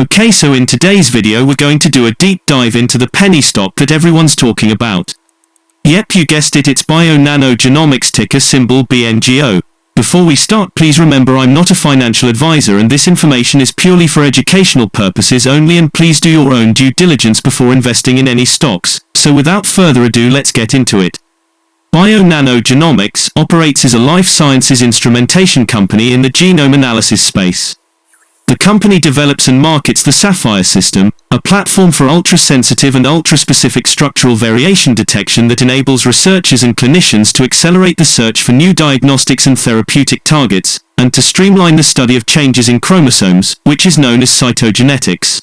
Okay, so in today's video we're going to do a deep dive into the penny stock that everyone's talking about. Yep, you guessed it, it's BioNano Genomics, ticker symbol BNGO. Before we start, please remember I'm not a financial advisor and this information is purely for educational purposes only, and please do your own due diligence before investing in any stocks. So without further ado, let's get into it. BioNano Genomics operates as a life sciences instrumentation company in the genome analysis space. The company develops and markets the Sapphire system, a platform for ultra-sensitive and ultra-specific structural variation detection that enables researchers and clinicians to accelerate the search for new diagnostics and therapeutic targets, and to streamline the study of changes in chromosomes, which is known as cytogenetics.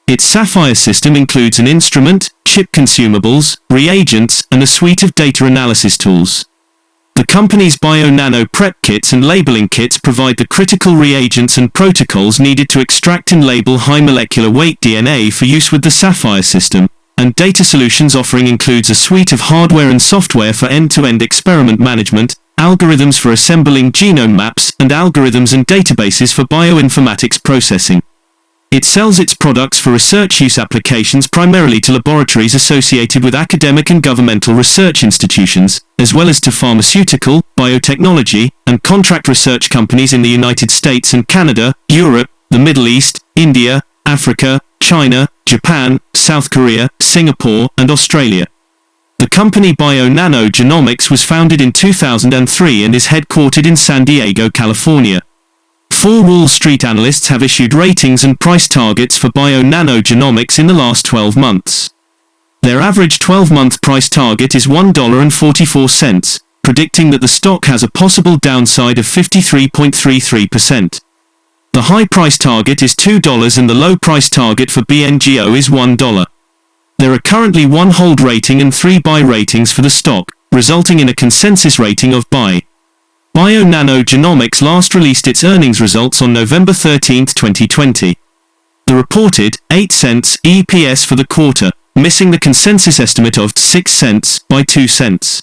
Its Sapphire system includes an instrument, chip consumables, reagents, and a suite of data analysis tools. The company's Bio Nano prep kits and labeling kits provide the critical reagents and protocols needed to extract and label high molecular weight DNA for use with the Sapphire system, and Data Solutions offering includes a suite of hardware and software for end-to-end experiment management, algorithms for assembling genome maps, and algorithms and databases for bioinformatics processing. It sells its products for research use applications primarily to laboratories associated with academic and governmental research institutions, as well as to pharmaceutical, biotechnology, and contract research companies in the United States and Canada, Europe, the Middle East, India, Africa, China, Japan, South Korea, Singapore, and Australia. The company BioNano Genomics was founded in 2003 and is headquartered in San Diego, California. 4 Wall Street analysts have issued ratings and price targets for BioNano Genomics in the last 12 months. Their average 12-month price target is $1.44, predicting that the stock has a possible downside of 53.33%. The high price target is $2 and the low price target for BNGO is $1. There are currently 1 hold rating and 3 buy ratings for the stock, resulting in a consensus rating of buy. BioNano Genomics last released its earnings results on November 13, 2020. The reported 8 cents EPS for the quarter, missing the consensus estimate of 6 cents by 2 cents.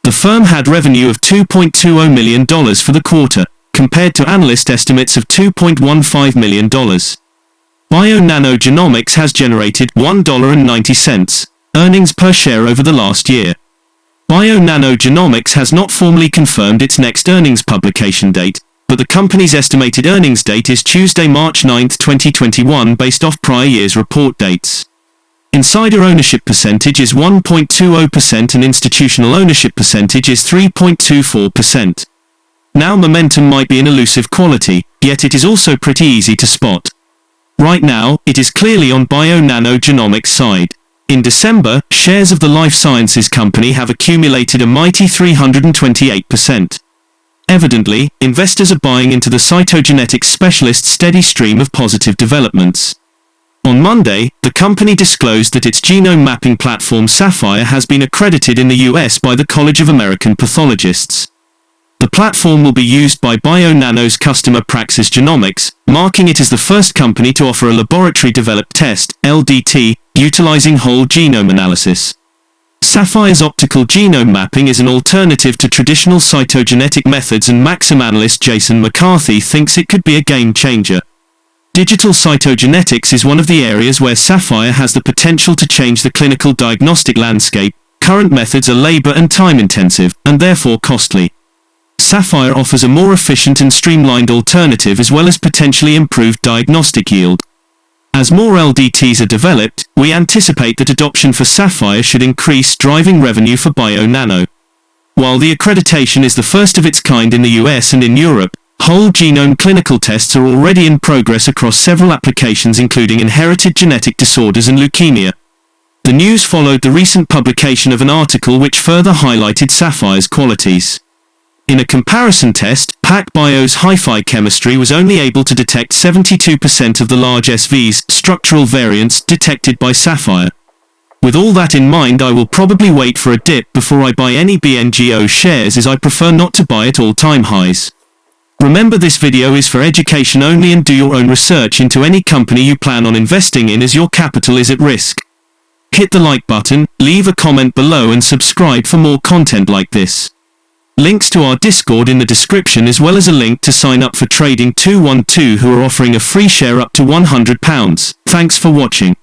The firm had revenue of $2.20 million for the quarter, compared to analyst estimates of $2.15 million. BioNano Genomics has generated $1.90 earnings per share over the last year. BioNano Genomics has not formally confirmed its next earnings publication date, but the company's estimated earnings date is Tuesday, March 9, 2021 based off prior year's report dates. Insider ownership percentage is 1.20% and institutional ownership percentage is 3.24%. Now, momentum might be an elusive quality, yet it is also pretty easy to spot. Right now, it is clearly on BioNano Genomics' side. In December, shares of the life sciences company have accumulated a mighty 328%. Evidently, investors are buying into the cytogenetics specialist's steady stream of positive developments. On Monday, the company disclosed that its genome mapping platform Sapphire has been accredited in the US by the College of American Pathologists. The platform will be used by BioNano's customer Praxis Genomics, marking it as the first company to offer a laboratory-developed test, LDT, utilizing whole genome analysis. Sapphire's optical genome mapping is an alternative to traditional cytogenetic methods, and Maxim analyst Jason McCarthy thinks it could be a game-changer. Digital cytogenetics is one of the areas where Sapphire has the potential to change the clinical diagnostic landscape. Current methods are labor and time-intensive, and therefore costly. Sapphire offers a more efficient and streamlined alternative as well as potentially improved diagnostic yield. As more LDTs are developed, we anticipate that adoption for Sapphire should increase, driving revenue for BioNano. While the accreditation is the first of its kind in the US and in Europe, whole genome clinical tests are already in progress across several applications including inherited genetic disorders and leukemia. The news followed the recent publication of an article which further highlighted Sapphire's qualities. In a comparison test, PacBio's hi-fi chemistry was only able to detect 72% of the large SV's structural variants detected by Sapphire. With all that in mind, I will probably wait for a dip before I buy any BNGO shares, as I prefer not to buy at all-time highs. Remember, this video is for education only, and do your own research into any company you plan on investing in, as your capital is at risk. Hit the like button, leave a comment below and subscribe for more content like this. Links to our Discord in the description, as well as a link to sign up for Trading 212, who are offering a free share up to £100. Thanks for watching.